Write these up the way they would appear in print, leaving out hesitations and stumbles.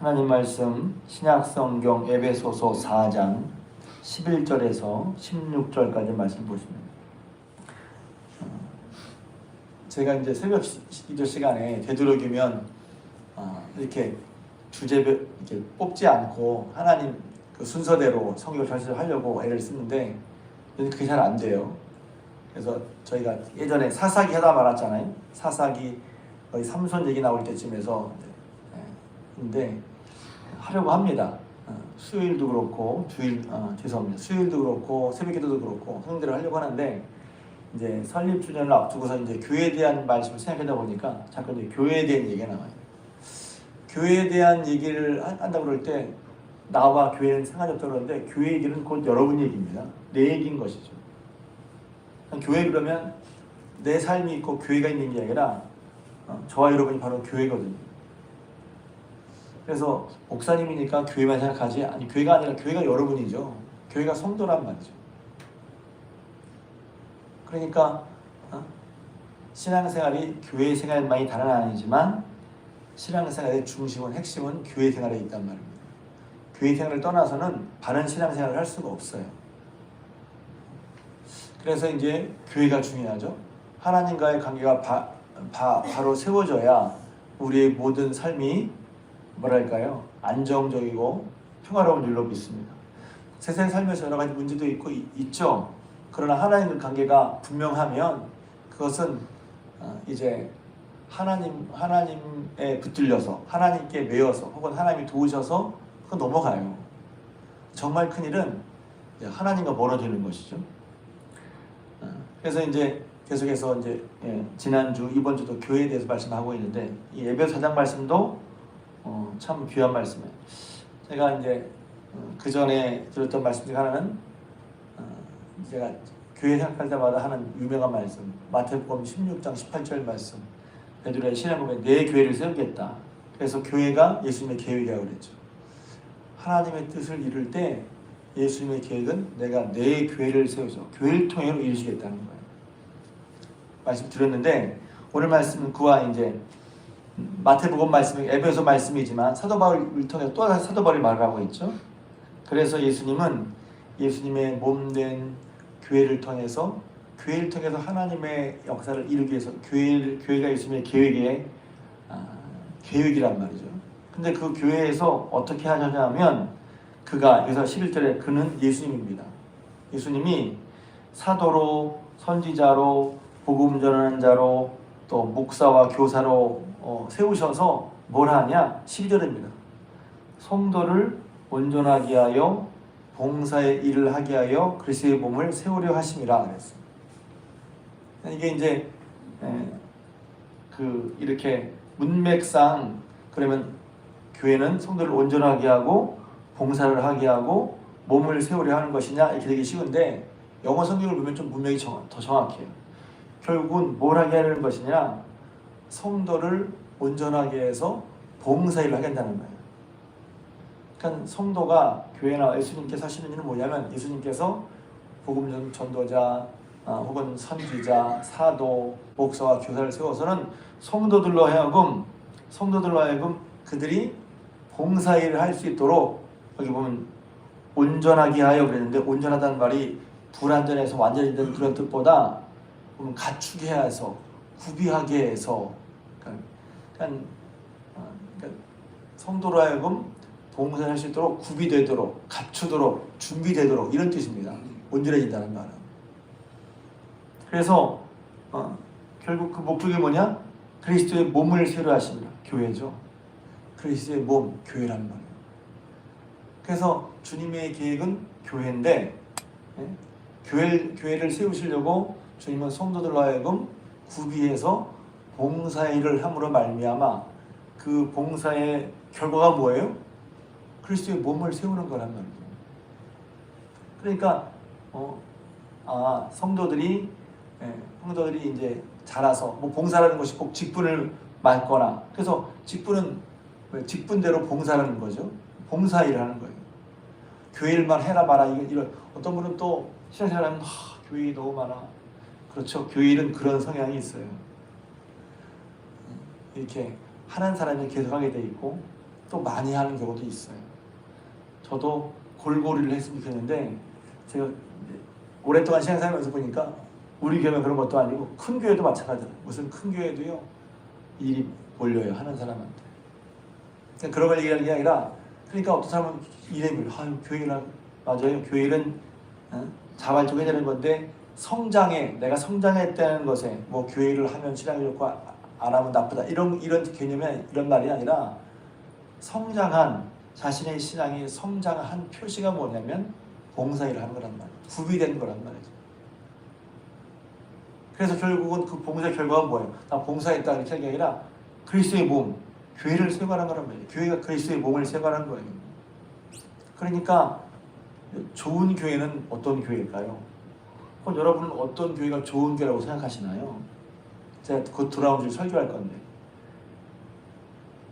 하나님 말씀 신약성경 에베소서 4장 11절에서 16절까지 말씀 보시면 제가 이제 새벽 기도 시간에 되도록이면 이렇게 주제별 이렇게 뽑지 않고 하나님 그 순서대로 성경을 전시하려고 애를 쓰는데 그게 잘 안 돼요. 그래서 저희가 예전에 사사기 하다 말았잖아요. 사사기 거의 삼손 얘기 나올 때쯤에서 근데 하려고 합니다. 수요일도 그렇고 죄송합니다. 수요일도 그렇고 새벽기도도 그렇고 성대로 하려고 하는데 이제 설립 주년을 앞두고서 이제 교회에 대한 말씀을 생각하다 보니까 자꾸 이제 교회에 대한 얘기가 나와요. 교회에 대한 얘기를 한다고 그럴 때 나와 교회는 상관이 없다고 그러는데 교회 얘기는 곧 여러분 얘기입니다. 내 얘기인 것이죠. 교회 그러면 내 삶이 있고 교회가 있는 게 아니라 저와 여러분이 바로 교회거든요. 그래서 목사님이니까 교회만 생각하지 아니 교회가 아니라 교회가 여러분이죠. 교회가 성도란 말이죠. 그러니까 신앙생활이 교회 생활만이 다는 아니지만 신앙생활의 중심은 핵심은 교회 생활에 있단 말입니다. 교회 생활을 떠나서는 바른 신앙생활을 할 수가 없어요. 그래서 이제 교회가 중요하죠. 하나님과의 관계가 바로 세워져야 우리의 모든 삶이 뭐랄까요? 안정적이고 평화로운 일로 믿습니다. 세상에 살면서 여러 가지 문제도 있죠. 그러나 하나님과 관계가 분명하면 그것은 이제 하나님에 붙들려서 하나님께 매여서 혹은 하나님이 도우셔서 그건 넘어가요. 정말 큰일은 하나님과 멀어지는 것이죠. 그래서 이제 계속해서 이제 지난주 이번 주도 교회에 대해서 말씀하고 있는데 이 에베소 4장 말씀도 참 귀한 말씀이에요. 제가 이제 그 전에 들었던 말씀 중 하나는 제가 교회 생각할 때마다 하는 유명한 말씀 마태복음 16장 18절 말씀 베드로의 신앙고백에 내 교회를 세우겠다. 그래서 교회가 예수님의 계획이라고 그랬죠. 하나님의 뜻을 이룰 때 예수님의 계획은 내가 내 교회를 세우죠. 교회를 통해 이루시겠다는 거예요. 말씀 드렸는데 오늘 말씀은 그와 이제 마태복음 말씀이 에베소 말씀이지만 사도 바울을 통해서 또 다시 사도 바울이 말을 하고 있죠. 그래서 예수님은 예수님의 몸된 교회를 통해서 하나님의 역사를 이루기 위해서 교회가 예수님의 계획이란 말이죠. 근데 그 교회에서 어떻게 하냐면 그가 여기서 11절에 그는 예수님입니다. 예수님이 사도로 선지자로 복음 전하는 자로 또 목사와 교사로 세우셔서 뭘 하냐? 12절입니다. 성도를 온전하게 하여 봉사의 일을 하게 하여 그리스도의 몸을 세우려 하심이라 그랬어요. 이게 이제 이렇게 문맥상 그러면 교회는 성도를 온전하게 하고 봉사를 하게 하고 몸을 세우려 하는 것이냐 이렇게 되기 쉬운데 영어 성경을 보면 좀 문맥이 더 정확해요. 결국은 뭘 하게 하는 것이냐? 성도를 온전하게 해서 봉사일을 하게 한다는 거예요. 그러니까 성도가 교회나 예수님께서 하시는 일은 뭐냐면 예수님께서 복음 전도자 혹은 선지자, 사도, 목사와 교사를 세워서는 성도들로 하여금 그들이 봉사일을 할 수 있도록 여기 보면 온전하게 하여 그랬는데 온전하다는 말이 불완전해서 완전히 된 그런 뜻보다 보면 갖추게 해서 구비하게 해서 그러니까 성도로 하여금 봉사할 수 있도록 구비되도록 갖추도록 준비되도록 이런 뜻입니다. 온전해진다는 말은. 그래서 결국 그 목적이 뭐냐? 그리스도의 몸을 세우려 하십니다. 교회죠. 그리스도의 몸, 교회라는 말이에요. 그래서 주님의 계획은 교회인데 교회를 세우시려고 주님은 성도들로 하여금 구비해서 봉사일을 함으로 말미암아 그 봉사의 결과가 뭐예요? 그리스도의 몸을 세우는 거란 말이죠. 그러니까 성도들이 이제 자라서 봉사라는 것이 꼭 직분을 맡거나 그래서 직분은 직분대로 봉사라는 거죠. 봉사일을 하는 거예요. 교회 일만 해라 마라 이런 어떤 분은 또 신앙생활하면 교회 일이 너무 많아. 그렇죠. 교회 일은 그런 성향이 있어요. 이렇게 하는 사람이 계속 하게 돼 있고 또 많이 하는 경우도 있어요. 저도 골고루를 했으면 좋겠는데 제가 오랫동안 신앙생활하면서 보니까 우리 교회만 그런 것도 아니고 큰 교회도 마찬가지예요. 무슨 큰 교회도요 일이 몰려요 하는 사람한테. 그런 걸 얘기하는 게 아니라 그러니까 어떤 사람은 이래요. 교회란 맞아요. 교회는 자발적으로 해야 되는 건데 성장에 내가 성장했다는 것에 뭐 교회를 하면 신앙이 좋고 안 하면 나쁘다 이런 개념이 이런 말이 아니라 성장한 자신의 신앙이 성장한 표시가 뭐냐면 봉사일을 하는 거란 말이에요. 구비된 거란 말이죠. 그래서 결국은 그 봉사의 결과가 뭐예요? 나 봉사했다 이렇게 하는 게 아니라 그리스도의 몸, 교회를 세워가는 거란 말이에요. 교회가 그리스도의 몸을 세워가는 거예요. 그러니까 좋은 교회는 어떤 교회일까요? 그럼 여러분은 어떤 교회가 좋은 교회라고 생각하시나요? 제가 곧 돌아온 줄 설교할 건데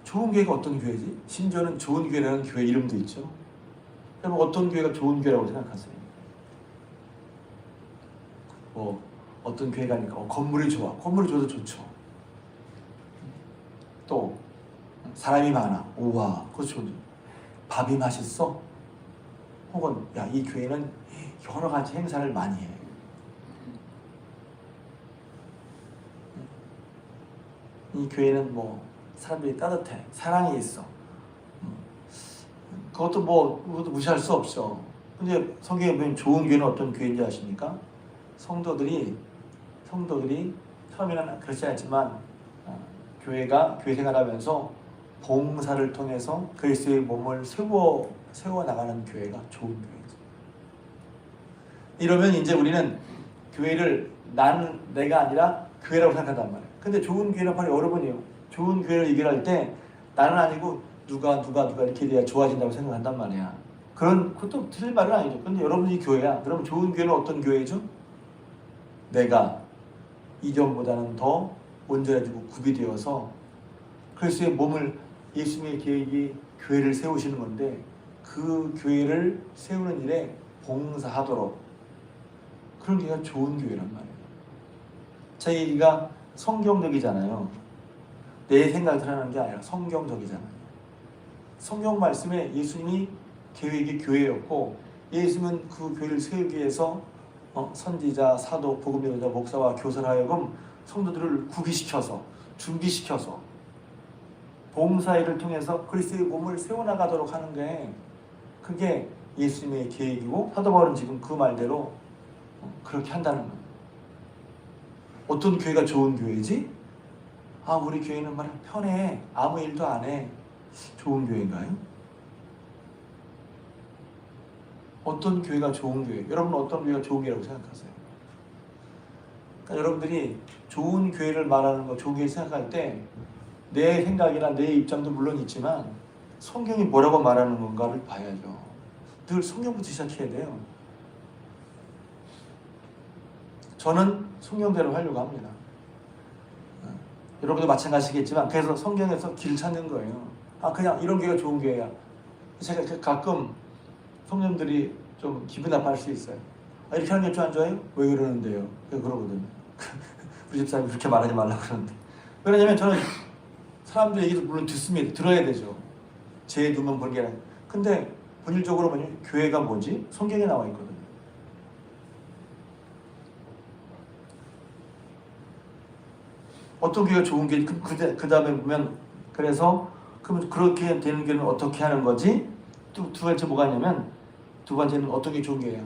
좋은 교회가 어떤 교회지? 심지어는 좋은 교회라는 교회 이름도 있죠. 그럼 어떤 교회가 좋은 교회라고 생각하세요? 뭐 어떤 교회가니까 건물이 좋아. 건물이 좋아도 좋죠. 또 사람이 많아. 우와, 그거 좋죠. 밥이 맛있어. 혹은 야, 이 교회는 여러 가지 행사를 많이 해. 이 교회는 뭐 사람들이 따뜻해. 사랑이 있어. 그것도 무시할 수 없죠. 근데 성경에 보면 좋은 교회는 어떤 교회인지 아십니까? 성도들이 처음에는 그렇지 않지만 교회 생활하면서 봉사를 통해서 그리스도의 몸을 세워 나가는 교회가 좋은 교회죠. 이러면 이제 우리는 교회를 내가 아니라 교회라고 생각한단 말이에요. 근데 좋은 교회는 바로 여러분이에요. 좋은 교회를 얘기할 때 나는 아니고 누가 이렇게 돼야 좋아진다고 생각한단 말이야. 그것도 틀린 말은 아니죠. 근데 여러분이 교회야. 그럼 좋은 교회는 어떤 교회죠? 내가 이전보다는 더 온전해지고 구비되어서 그리스도의 몸을 예수님의 계획이 교회를 세우시는 건데 그 교회를 세우는 일에 봉사하도록 그런 교회가 좋은 교회란 말이에요. 제 얘기가 성경적이잖아요. 내 생각을 하는 게 아니라 성경적이잖아요. 성경 말씀에 예수님이 계획이 교회였고 예수님은 그 교회를 세우기 위해서 선지자, 사도, 복음 전도자, 목사와 교사를 하여금 성도들을 구비시켜서 준비시켜서 봉사일을 통해서 그리스도의 몸을 세워나가도록 하는 게 그게 예수님의 계획이고 사도 바울은 지금 그 말대로 그렇게 한다는 거예요. 어떤 교회가 좋은 교회지? 우리 교회는 말이야 편해. 아무 일도 안 해. 좋은 교회인가요? 어떤 교회가 좋은 교회? 여러분은 어떤 교회가 좋은 교회라고 생각하세요? 그러니까 여러분들이 좋은 교회를 말하는 거, 좋은 교회 생각할 때 내 생각이나 내 입장도 물론 있지만 성경이 뭐라고 말하는 건가를 봐야죠. 늘 성경부터 시작해야 돼요. 저는 성경대로 하려고 합니다. 여러분도 마찬가지겠지만 그래서 성경에서 길 찾는 거예요. 그냥 이런 교회가 좋은 교회야. 제가 가끔 성도님들이 좀 기분 나빠할 수 있어요. 이렇게 하는 게 좀 안 좋아요? 왜 그러는데요? 그러거든요. 우리 집사람이 그렇게 말하지 말라고 그러는데. 왜냐면 저는 사람들 얘기도 물론 듣습니다. 들어야 되죠. 제 눈만 보는 게 아니라. 근데 본질적으로 보면 교회가 뭐지? 성경에 나와 있거든요. 어떤 교회가 좋은 게 그 다음에 보면 그래서 그럼 그렇게 되는 교회는 어떻게 하는 거지? 두 번째 뭐가 있냐면 두 번째는 어떤 게 좋은 교회야?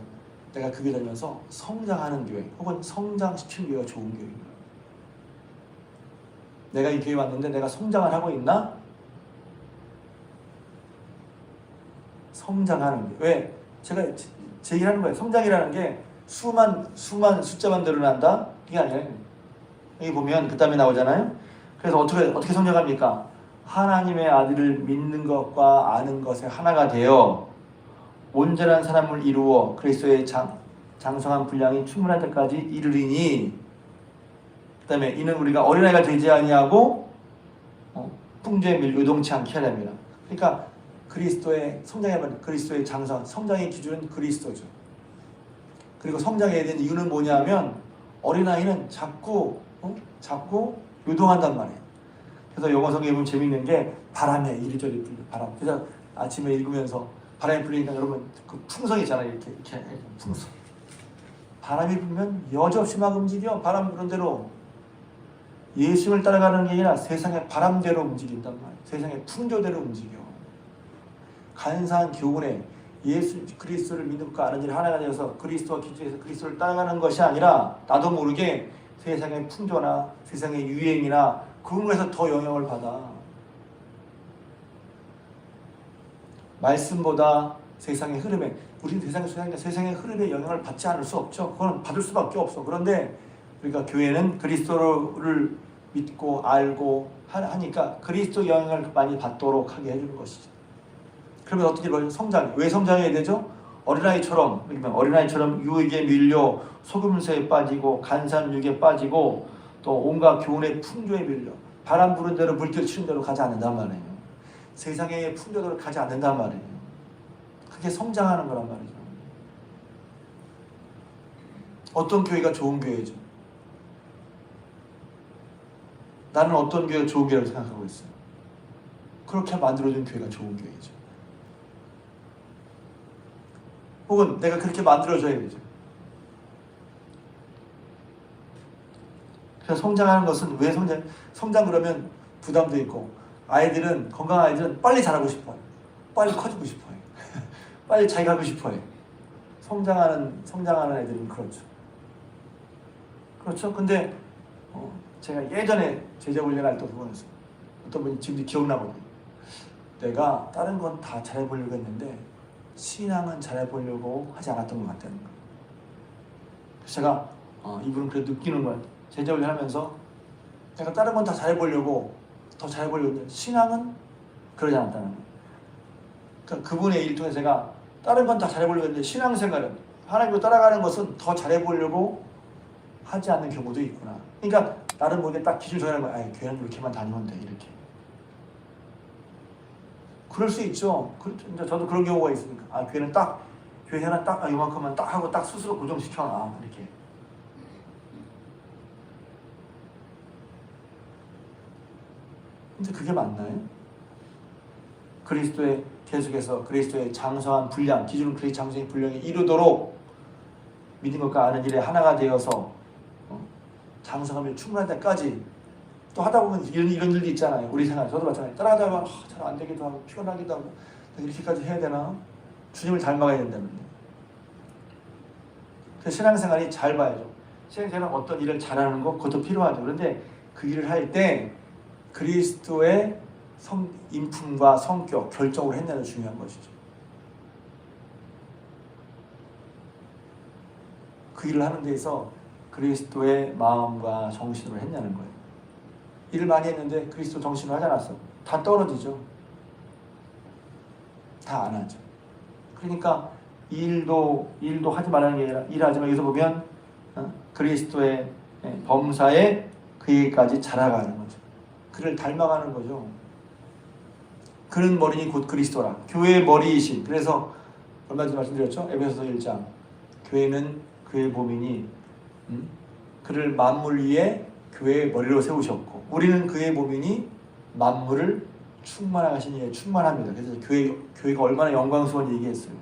내가 그 교회 다니면서 성장하는 교회 혹은 성장시키는 교회가 좋은 교회입니다. 내가 이 교회 왔는데 내가 성장을 하고 있나? 성장하는 교회. 왜? 제가 제 얘기를 하는 거예요. 성장이라는 게 숫자만 늘어난다? 그게 아니에요. 여기 보면 그 다음에 나오잖아요. 그래서 어떻게 성장합니까? 하나님의 아들을 믿는 것과 아는 것에 하나가 되어 온전한 사람을 이루어 그리스도의 장성한 분량이 충분할 때까지 이르리니 그 다음에 이는 우리가 어린아이가 되지 아니하고 풍조에 요동치 않게 하려 합니다. 그러니까 그리스도의 성장의 그리스도의 성장의 기준은 그리스도죠. 그리고 성장해야 되는 이유는 뭐냐면 어린아이는 자꾸 요동한단 말이에요. 그래서 영어 성경에 보면 재밌는 게 바람에 이리저리 불려 바람. 그래서 아침에 읽으면서 바람이 불리니까 여러분 그 풍성 있잖아요. 이렇게 풍성. 바람이 불면 여지없이 막 움직여. 바람 부는 대로. 예수님을 따라가는 게 아니라 세상의 바람대로 움직인단 말이에요. 세상의 풍조대로 움직여. 간사한 교훈에 예수 그리스도를 믿음과 아는 일 하나가 되어서 그리스도와 기초해서 그리스도를 따라가는 것이 아니라 나도 모르게 세상의 풍조나 세상의 유행이나 그런 거에서 더 영향을 받아. 말씀보다 세상의 흐름에, 우리는 세상의 흐름에 영향을 받지 않을 수 없죠. 그건 받을 수밖에 없어. 그런데 우리가 교회는 그리스도를 믿고 알고 하니까 그리스도 영향을 많이 받도록 하게 해주는 것이죠. 그러면 어떻게 돼요? 성장. 왜 성장해야 되죠? 어린아이처럼 유혹에 밀려 속임수에 빠지고 간사한 유혹에 빠지고 또 온갖 교훈의 풍조에 밀려 바람 부는 대로 물결 치는 대로 가지 않는단 말이에요. 세상의 풍조대로 가지 않는단 말이에요. 그게 성장하는 거란 말이죠. 어떤 교회가 좋은 교회죠? 나는 어떤 교회가 좋은 교회라고 생각하고 있어요. 그렇게 만들어준 교회가 좋은 교회죠. 혹은 내가 그렇게 만들어줘야 되죠. 그래서 성장하는 것은 왜 성장 그러면 부담도 있고 아이들은 건강한 아이들은 빨리 자라고 싶어요. 빨리 커지고 싶어요. 빨리 자기가 하고 싶어요. 성장하는 애들은 그렇죠. 그렇죠. 근데 제가 예전에 제자 훈련할 때 보면서 어떤 분이 지금도 기억나거든요. 내가 다른 건 다 잘해보려고 했는데 신앙은 잘해보려고 하지 않았던 것 같다는 거예요. 그래서 제가 이분은 그래도 느끼는 거예요. 제자 훈련하면서 내가 다른 건 다 잘해보려고 더 잘해보려고 했는데 신앙은 그러지 않았다는 거예요. 그러니까 그분의 일 통해서 제가 다른 건 다 잘해보려고 했는데 신앙생활은 하나님을 따라가는 것은 더 잘해보려고 하지 않는 경우도 있구나. 그러니까 나름 모르게 딱 기준 정하는 거야. 교회는 이렇게만 다니면 돼. 이렇게. 그럴 수 있죠. 저도 그런 경우가 있으니까. 교회는 교회 하나 이만큼만 딱 하고 딱 스스로 고정시켜놔. 이렇게. 근데 그게 맞나요? 계속해서 그리스도의 장성한 분량, 기준은 그리스도의 장성의 분량에 이르도록 믿는 것과 아는 일에 하나가 되어서 장성하면 충분할 때까지 또 하다 보면 이런 일도 있잖아요. 우리 생활 저도 마찬가지예요. 따라가다가 잘 안 되기도 하고 피곤하기도 하고 이렇게까지 해야 되나? 주님을 닮아가야 된다는데. 그래서 신앙생활이 잘 봐야죠. 신앙생활은 어떤 일을 잘하는 거 그것도 필요하죠. 그런데 그 일을 할 때 그리스도의 인품과 성격, 결정을 했냐는 중요한 것이죠. 그 일을 하는 데에서 그리스도의 마음과 정신으로 했냐는 거예요. 일을 많이 했는데 그리스도 정신으로 하지 않았어. 다 떨어지죠. 다 안 하죠. 그러니까 일도 하지 말라는 게 아니라 일하지만 여기서 보면 그리스도의 범사에 그에까지 자라가는 거죠. 그를 닮아가는 거죠. 그는 머리니 곧 그리스도라. 교회의 머리이신. 그래서 얼마 전에 말씀드렸죠. 에베소서 1장. 교회는 그의 몸이니 그를 만물 위에 교회의 머리로 세우셨고 우리는 그의 몸이니 만물을 충만하신 이에 충만합니다. 그래서 교회가 얼마나 영광스러운 얘기했어요.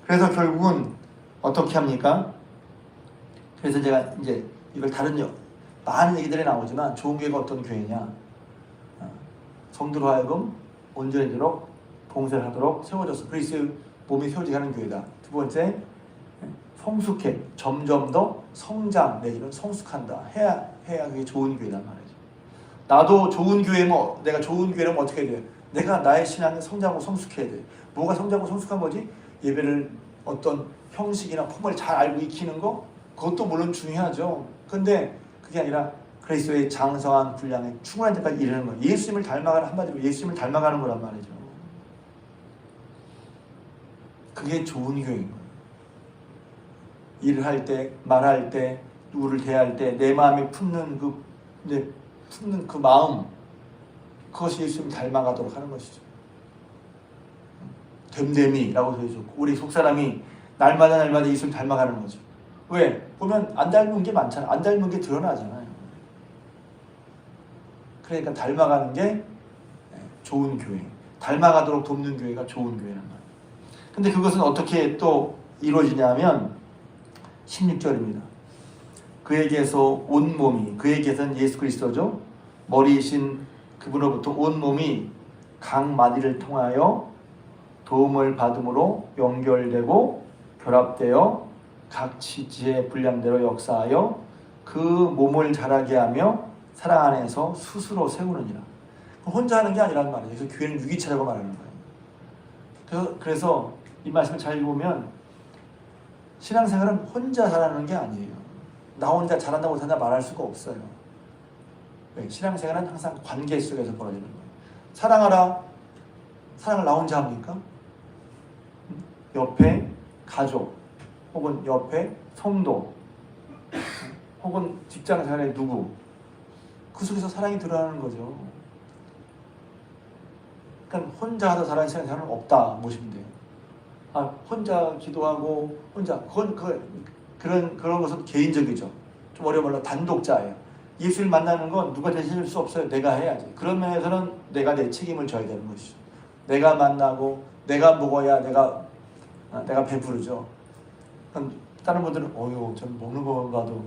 그래서 결국은 어떻게 합니까? 그래서 제가 이제 이걸 많은 얘기들이 나오지만 좋은 교회가 어떤 교회냐? 성도로 하여금 온전해지도록 봉사를 하도록 세워져서 그리스도의 몸이 세워지게 하는 교회다. 두 번째, 성숙해. 점점 더 성장 내지는 성숙한다. 해야 그게 좋은 교회란 말이죠. 나도 좋은 교회면 내가 좋은 교회라면 어떻게 해야 돼? 내가 나의 신앙이 성장하고 성숙해야 돼. 뭐가 성장하고 성숙한 거지? 예배를 어떤 형식이나 폼을 잘 알고 익히는 거? 그것도 물론 중요하죠. 근데 그게 아니라 그리스도의 장성한 분량에 충분한 데까지 이르는 거예요. 예수님을 닮아가는, 한마디로 예수님을 닮아가는 거란 말이죠. 그게 좋은 교회인 거예요. 일을 할 때, 말할 때, 누구를 대할 때 내 마음에 품는 그 마음, 그것이 예수님을 닮아가도록 하는 것이죠. 됨됨이라고 해줬고 우리 속사람이 날마다 예수님을 닮아가는 거죠. 왜? 보면 안 닮은 게 많잖아요. 안 닮은 게 드러나잖아요. 그러니까 닮아가는 게 좋은 교회, 닮아가도록 돕는 교회가 좋은 교회란 말이에요. 근데 그것은 어떻게 또 이루어지냐면 16절입니다. 그에게서 온몸이, 그에게서는 예수 그리스도죠. 머리이신 그분으로부터 온몸이 각 마디를 통하여 도움을 받음으로 연결되고 결합되어 각 지체의 분량대로 역사하여 그 몸을 자라게 하며 사랑 안에서 스스로 세우느니라. 혼자 하는 게 아니란 말이에요. 그래서 교회는 유기체라고 말하는 거예요. 그래서 이 말씀을 잘 읽으면 신앙생활은 혼자 잘하는 게 아니에요. 나 혼자 잘한다고 혼자 말할 수가 없어요. 왜? 신앙생활은 항상 관계 속에서 벌어지는 거예요. 사랑하라. 사랑을 나 혼자 합니까? 옆에 가족, 혹은 옆에 성도, 혹은 직장생활의 누구, 그 속에서 사랑이 드러나는 거죠. 그러니까 혼자 하다 잘하는 신앙생활은 없다 보시면 돼요. 혼자 기도하고 혼자 그런 것은 개인적이죠. 좀 어려운 말로 단독자예요. 예수를 만나는 건 누가 대신할 수 없어요. 내가 해야지. 그런 면에서는 내가 내 책임을 져야 되는 것이죠. 내가 만나고 내가 먹어야 내가 배부르죠. 다른 분들은 전 먹는 거 봐도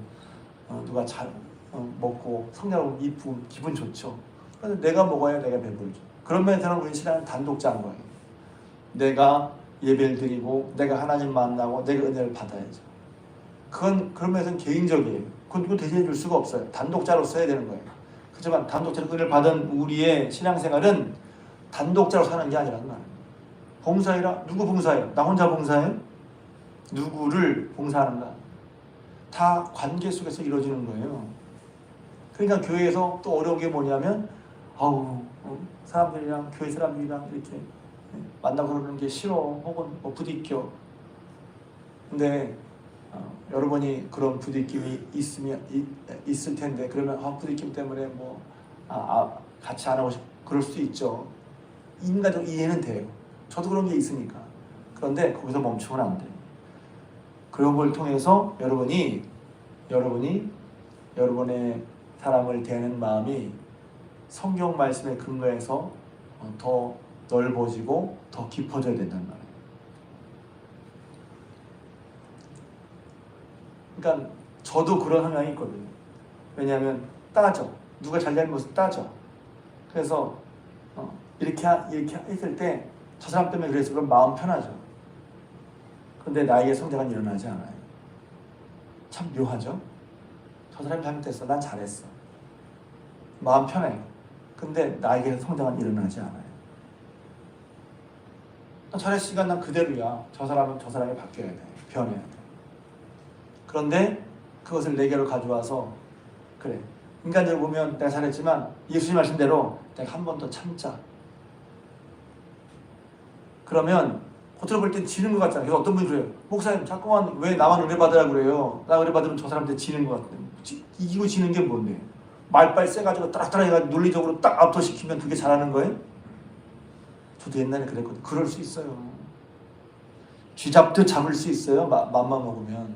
누가 잘 먹고 성장하고 기분 좋죠. 그래서 내가 먹어야 내가 배부르죠. 그런 면에서는 우리 신앙은 단독자인 거예요. 내가 예배를 드리고 내가 하나님 만나고 내가 은혜를 받아야죠. 그런 면에서는 개인적이에요. 그건 누구 대신해 줄 수가 없어요. 단독자로서 해야 되는 거예요. 그렇지만 단독자로 은혜를 받은 우리의 신앙생활은 단독자로 사는 게 아니라는 말이에요. 봉사해라. 누구 봉사해요? 나 혼자 봉사해요? 누구를 봉사하는가? 다 관계 속에서 이루어지는 거예요. 그러니까 교회에서 또 어려운 게 뭐냐면 사람들이랑 교회 사람들이랑 이렇게 만나고 그러는 게 싫어, 혹은 부딪혀. 근데 여러분이 그런 부딪힘이 있을 텐데, 그러면 부딪힘 때문에 같이 안 하고 싶고 그럴 수도 있죠. 인간적 이해는 돼요. 저도 그런 게 있으니까. 그런데 거기서 멈추면 안 돼요. 그런 걸 통해서 여러분이 여러분의 사람을 대하는 마음이 성경 말씀에 근거해서 더 넓어지고 더 깊어져야 된단 말이에요. 그러니까 저도 그런 성향이 있거든요. 왜냐하면 따져. 누가 잘잘못을 따져. 그래서 이렇게 했을 때 저 사람 때문에 그래서 그럼 마음 편하죠. 근데 나에게 성장은 일어나지 않아요. 참 묘하죠. 저 사람이 잘못했어. 난 잘했어. 마음 편해요. 근데 나에게 성장은 일어나지 않아요. 난 잘했으니까 난 그대로야. 저 사람이 바뀌어야 돼. 변해야 돼. 그런데 그것을 내게로 가져와서 그래. 인간적으로 보면 내가 잘했지만 예수님 말씀대로 내가 한 번 더 참자. 그러면 겉으로 볼 땐 지는 것 같잖아요. 그래서 어떤 분이 그래요. 목사님 자꾸만 왜 나만 은혜 받으라고 그래요. 나 은혜 받으면 저 사람한테 지는 것 같아요. 이기고 지는 게 뭔데? 말빨 세가지고 따라따라 해가지고 논리적으로 딱 압도시키면 그게 잘하는 거예요? 저도 옛날에 그랬거든요. 그럴 수 있어요. 쥐잡듯 잡을 수 있어요. 맘만 먹으면.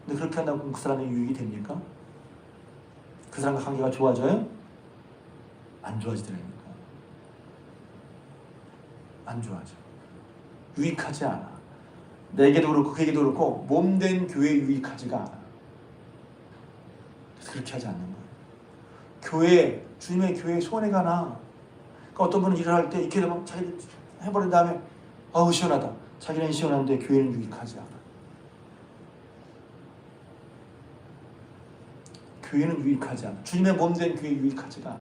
근데 그렇게 한다고 그 사람이 유익이 됩니까? 그 사람과 관계가 좋아져요? 안 좋아지더라니까. 안 좋아져. 유익하지 않아. 내게도 그렇고 그에게도 그렇고 몸된 교회에 유익하지가 않아. 그래서 그렇게 하지 않는 거예요. 주님의 교회에 손해가 나. 그러니까 어떤 분은 일을 할 때 이렇게 되면 자기 해버린 다음에 시원하다. 자기는 시원한데 교회는 유익하지 않아. 교회는 유익하지 않아. 주님의 몸된 교회에 유익하지가 않아.